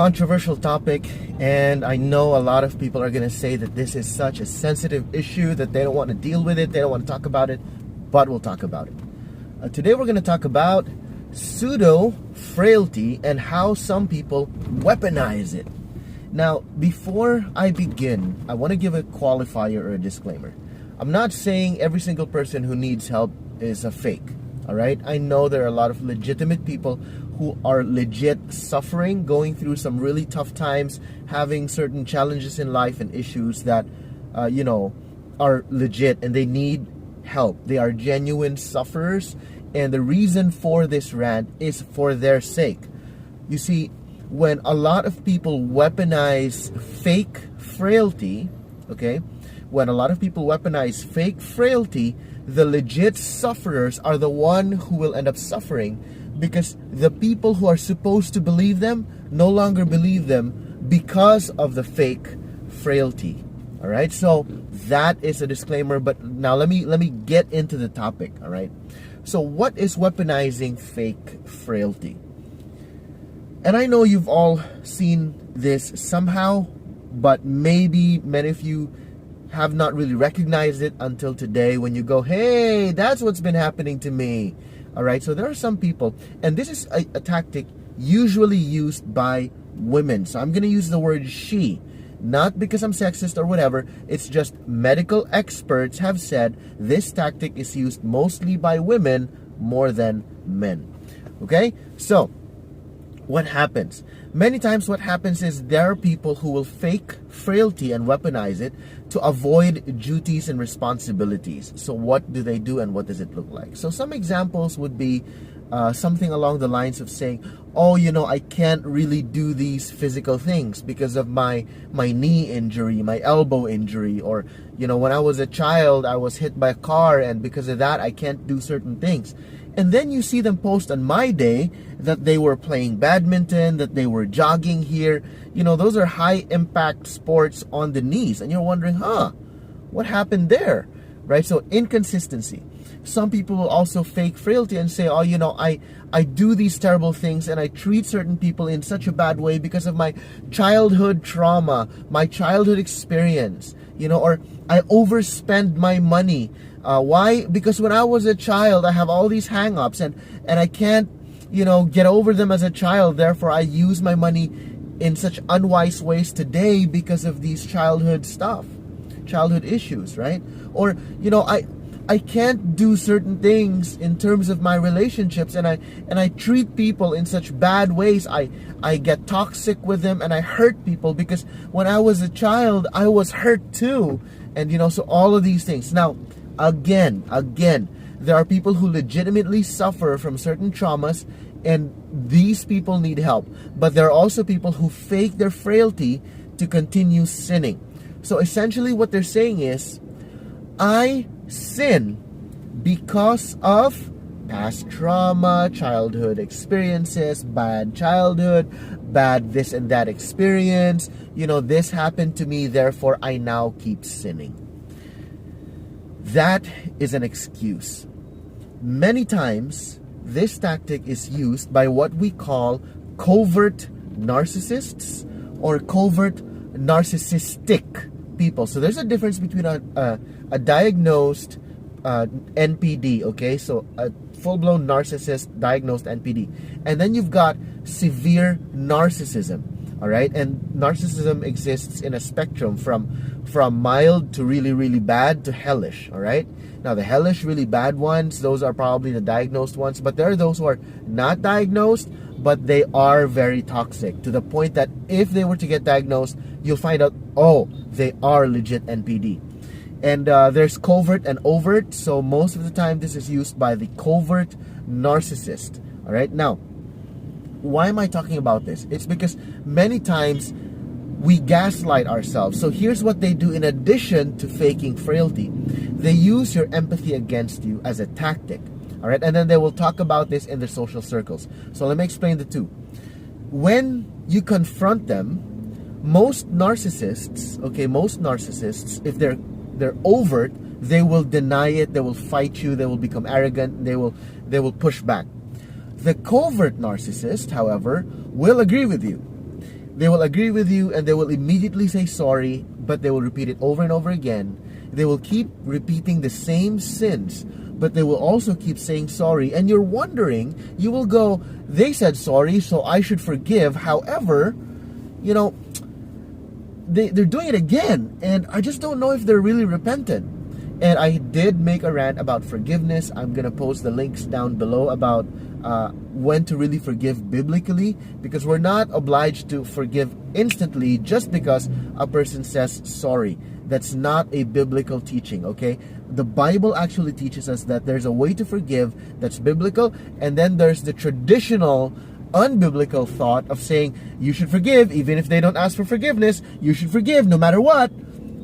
controversial topic, and I know a lot of people are going to say that this is such a sensitive issue that they don't want to deal with it, they don't want to talk about it, but we'll talk about it. Today we're going to talk about pseudo frailty and how some people weaponize it. Now, before I begin, I want to give a qualifier or a disclaimer. I'm not saying every single person who needs help is a fake. All right, I know there are a lot of legitimate people who are legit suffering, going through some really tough times, having certain challenges in life and issues that, are legit and they need help. They are genuine sufferers, and the reason for this rant is for their sake. You see, when a lot of people weaponize fake frailty, when a lot of people weaponize fake frailty, the legit sufferers are the one who will end up suffering, because the people who are supposed to believe them no longer believe them because of the fake frailty. All right, so that is a disclaimer, but now let me get into the topic. All right, so what is weaponizing fake frailty? And I know you've all seen this somehow, but maybe many of you have not really recognized it until today when you go, hey, that's what's been happening to me. All right, so there are some people, and this is a tactic usually used by women. So I'm going to use the word she, not because I'm sexist or whatever. It's just medical experts have said this tactic is used mostly by women more than men. Okay, so what happens? Many times what happens is there are people who will fake frailty and weaponize it to avoid duties and responsibilities. So what do they do and what does it look like? So some examples would be something along the lines of saying, oh, I can't really do these physical things because of my knee injury, my elbow injury, or, when I was a child, I was hit by a car and because of that, I can't do certain things. And then you see them post on My Day that they were playing badminton, that they were jogging here. Those are high impact sports on the knees. And you're wondering, what happened there? Right? So inconsistency. Some people will also fake frailty and say, I do these terrible things and I treat certain people in such a bad way because of my childhood trauma, my childhood experience, or I overspend my money. Why? Because when I was a child, I have all these hang-ups and I can't, get over them as a child. Therefore, I use my money in such unwise ways today because of these childhood issues, right? Or, I can't do certain things in terms of my relationships and I treat people in such bad ways. I get toxic with them and I hurt people because when I was a child, I was hurt too. And, so all of these things. Now, Again, there are people who legitimately suffer from certain traumas, and these people need help. But there are also people who fake their frailty to continue sinning. So essentially what they're saying is, I sin because of past trauma, childhood experiences, bad childhood, bad this and that experience. This happened to me, therefore I now keep sinning. That is an excuse. Many times, this tactic is used by what we call covert narcissists or covert narcissistic people. So there's a difference between a diagnosed NPD, okay? So a full-blown narcissist, diagnosed NPD. And then you've got severe narcissism. All right, and narcissism exists in a spectrum from mild to really, really bad to hellish. All right, now the hellish, really bad ones, those are probably the diagnosed ones, but there are those who are not diagnosed, but they are very toxic to the point that if they were to get diagnosed, you'll find out, oh, they are legit NPD. And there's covert and overt, so most of the time this is used by the covert narcissist. All right, now, why am I talking about this? It's because many times we gaslight ourselves. So here's what they do in addition to faking frailty. They use your empathy against you as a tactic. All right, and then they will talk about this in their social circles. So let me explain the two. When you confront them, most narcissists, if they're overt, they will deny it, they will fight you, they will become arrogant, they will push back. The covert narcissist, however, will agree with you. They will agree with you and they will immediately say sorry, but they will repeat it over and over again. They will keep repeating the same sins, but they will also keep saying sorry. And you're wondering, you will go, they said sorry, so I should forgive. However, you know, they're doing it again. And I just don't know if they're really repentant. And I did make a rant about forgiveness. I'm going to post the links down below about when to really forgive biblically, because we're not obliged to forgive instantly just because a person says sorry. That's not a biblical teaching, okay? The Bible actually teaches us that there's a way to forgive that's biblical, and then there's the traditional unbiblical thought of saying you should forgive even if they don't ask for forgiveness. You should forgive no matter what.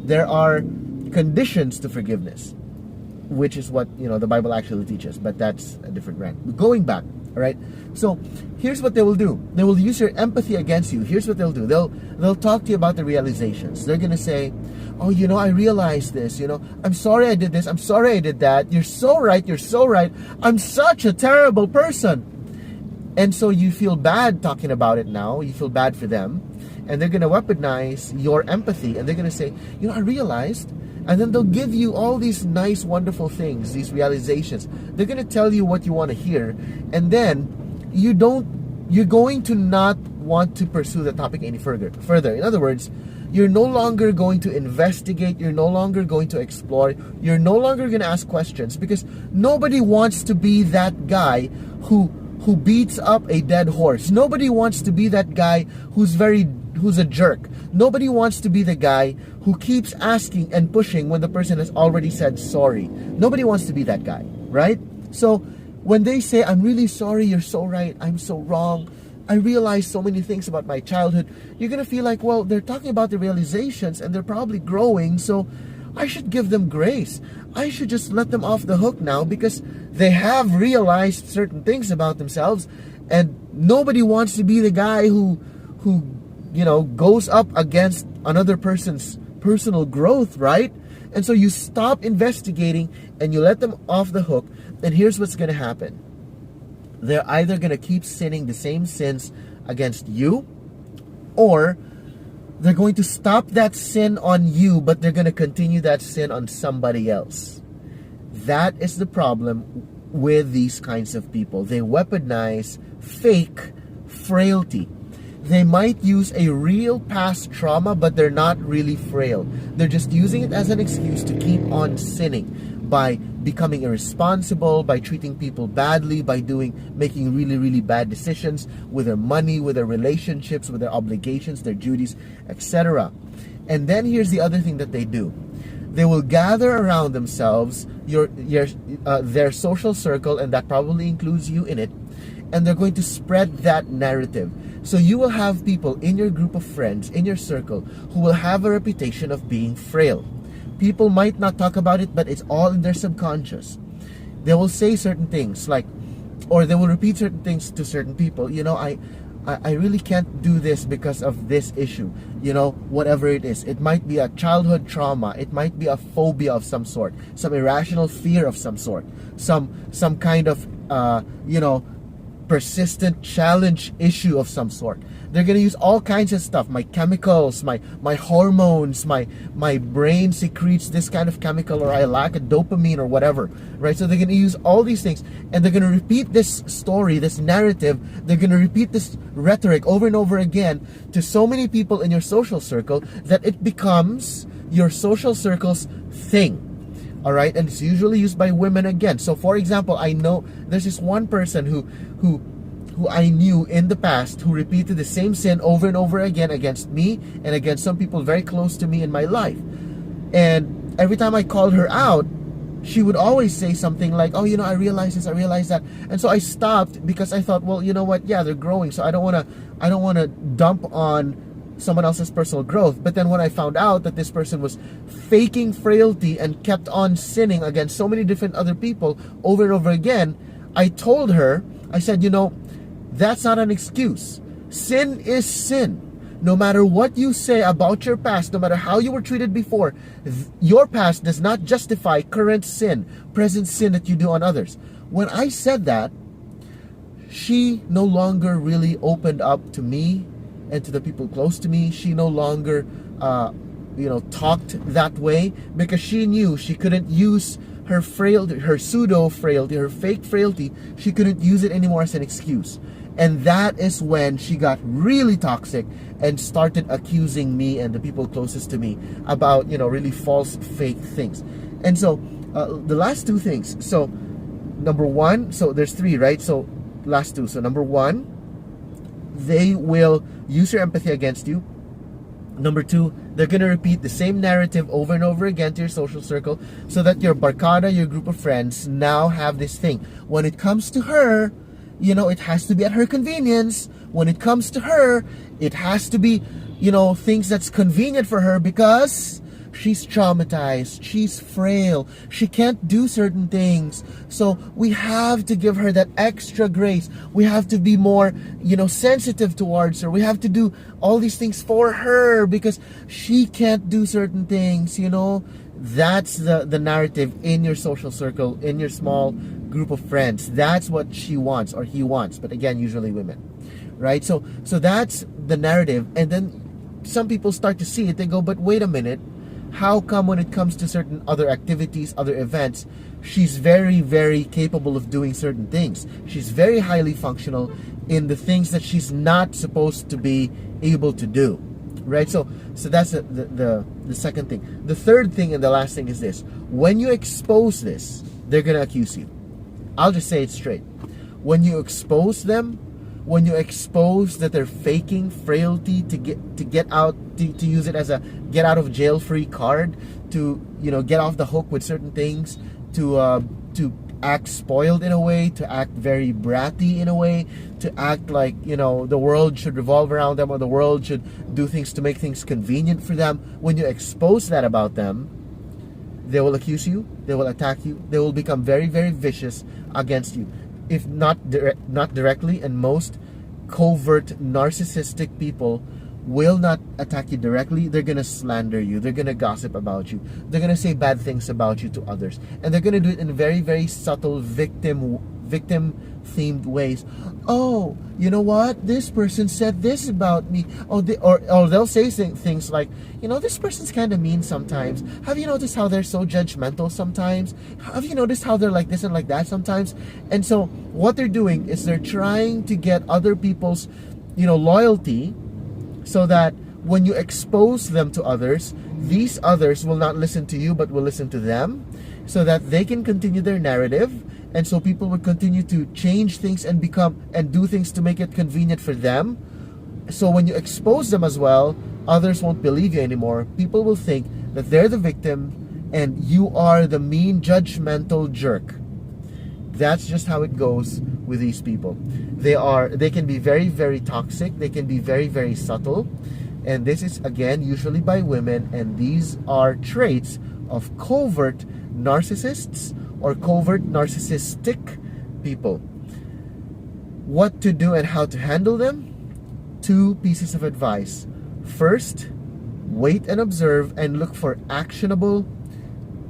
There are conditions to forgiveness, which is what, you know, the Bible actually teaches, but that's a different rant. Going back, all right? So here's what they will do. They will use your empathy against you. Here's what they'll do. They'll talk to you about the realizations. They're going to say, oh, you know, I realized this, you know, I'm sorry I did this, I'm sorry I did that, you're so right, I'm such a terrible person. And so you feel bad talking about it now, you feel bad for them, and they're going to weaponize your empathy, and they're going to say, you know, I realized. And then they'll give you all these nice, wonderful things, these realizations. They're going to tell you what you want to hear. And then you're going to not want to pursue the topic any further. In other words, you're no longer going to investigate. You're no longer going to explore. You're no longer going to ask questions, because nobody wants to be that guy who beats up a dead horse. Nobody wants to be that guy who's a jerk. Nobody wants to be the guy who keeps asking and pushing when the person has already said sorry. Nobody wants to be that guy, right? So when they say, I'm really sorry, you're so right, I'm so wrong, I realized so many things about my childhood, you're going to feel like, well, they're talking about the realizations and they're probably growing, so I should give them grace. I should just let them off the hook now because they have realized certain things about themselves, and nobody wants to be the guy who you know, goes up against another person's personal growth, right? And so you stop investigating and you let them off the hook. And here's what's going to happen. They're either going to keep sinning the same sins against you, or they're going to stop that sin on you, but they're going to continue that sin on somebody else. That is the problem with these kinds of people. They weaponize fake frailty. They might use a real past trauma, but they're not really frail. They're just using it as an excuse to keep on sinning by becoming irresponsible, by treating people badly, by making really, really bad decisions with their money, with their relationships, with their obligations, their duties, etc. And then here's the other thing that they do. They will gather around themselves their social circle, and that probably includes you in it, and they're going to spread that narrative. So you will have people in your group of friends, in your circle, who will have a reputation of being frail. People might not talk about it, but it's all in their subconscious. They will say certain things or they will repeat certain things to certain people. You know, I really can't do this because of this issue. You know, whatever it is. It might be a childhood trauma. It might be a phobia of some sort. Some irrational fear of some sort. Some kind of, you know, persistent challenge issue of some sort. They're going to use all kinds of stuff. My chemicals, my hormones, my brain secretes this kind of chemical, or I lack a dopamine or whatever, right? So they're going to use all these things, and they're going to repeat this story, this narrative. They're going to repeat this rhetoric over and over again to so many people in your social circle that it becomes your social circle's thing. All right, and it's usually used by women again. So for example, I know there's this one person who I knew in the past who repeated the same sin over and over again against me and against some people very close to me in my life. And every time I called her out, she would always say something like, oh, you know, I realized this, I realized that. And so I stopped because I thought, well, you know what? Yeah, they're growing. So I don't want to dump on someone else's personal growth. But then when I found out that this person was faking frailty and kept on sinning against so many different other people over and over again, I told her, I said, you know, that's not an excuse. Sin is sin. No matter what you say about your past, no matter how you were treated before, your past does not justify current sin, present sin that you do on others. When I said that, she no longer really opened up to me and to the people close to me. She no longer talked that way because she knew she couldn't use her frailty, her pseudo frailty, her fake frailty. She couldn't use it anymore as an excuse. And that is when she got really toxic and started accusing me and the people closest to me about, really false, fake things. And so the last two things. So number one, so there's three, right? So last two. So number one, they will use your empathy against you. Number two, they're going to repeat the same narrative over and over again to your social circle so that your barkada, your group of friends, now have this thing. When it comes to her, it has to be at her convenience. When it comes to her, it has to be, things that's convenient for her because she's traumatized, she's frail, she can't do certain things. So we have to give her that extra grace. We have to be more, sensitive towards her. We have to do all these things for her because she can't do certain things, That's the narrative in your social circle, in your small group of friends. That's what she wants or he wants. But again, usually women, right? So that's the narrative. And then some people start to see it. They go, but wait a minute. How come when it comes to certain other activities, other events, she's very, very capable of doing certain things. She's very highly functional in the things that she's not supposed to be able to do, right? So that's the second thing. The third thing and the last thing is this. When you expose this, they're going to accuse you. I'll just say it straight. When you expose them, when you expose that they're faking frailty to get out, to use it as a get out of jail free card, to get off the hook with certain things, to act spoiled in a way, to act very bratty in a way, to act like the world should revolve around them or the world should do things to make things convenient for them. When you expose that about them, they will accuse you, they will attack you, they will become very, very vicious against you. If not directly, and most covert narcissistic people will not attack you directly. They're going to slander you. They're going to gossip about you. They're going to say bad things about you to others. And they're going to do it in very, very subtle victim-themed ways. Oh, you know what? This person said this about me. Or they'll say things like, this person's kind of mean sometimes. Have you noticed how they're so judgmental sometimes? Have you noticed how they're like this and like that sometimes? And so what they're doing is they're trying to get other people's, loyalty, so that when you expose them to others, these others will not listen to you but will listen to them, so that they can continue their narrative. And so people will continue to change things and do things to make it convenient for them. So when you expose them as well, others won't believe you anymore. People will think that they're the victim and you are the mean, judgmental jerk. That's just how it goes with these people. They can be very, very toxic. They can be very, very subtle. And this is, again, usually by women. And these are traits of covert narcissists or covert narcissistic people. What to do and how to handle them? 2 pieces of advice. First, wait and observe and look for actionable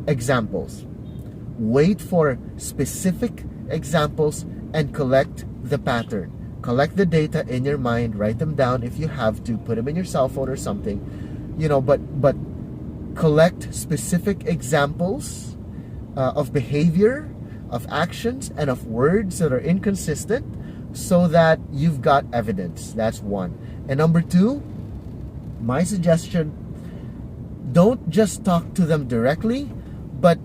examples. Wait for specific examples and collect the pattern. Collect the data in your mind, write them down if you have to, put them in your cell phone or something, but collect specific examples of behavior, of actions, and of words that are inconsistent so that you've got evidence. That's one. And number 2, my suggestion, don't just talk to them directly, but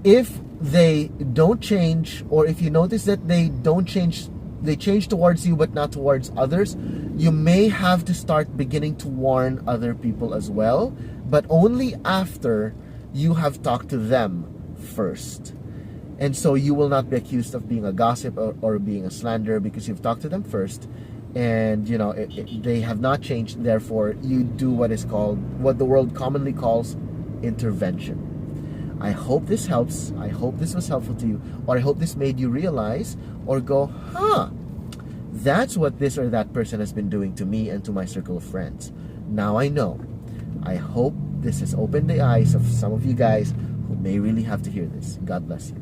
if they don't change, or if you notice that they don't change, they change towards you but not towards others, you may have to start beginning to warn other people as well, but only after you have talked to them first. And so you will not be accused of being a gossip or being a slanderer because you've talked to them first, and they have not changed. Therefore, you do what is called, what the world commonly calls, intervention. I hope this helps. I hope this was helpful to you, or I hope this made you realize or go, that's what this or that person has been doing to me and to my circle of friends. Now I know. I hope this has opened the eyes of some of you guys who may really have to hear this. God bless you.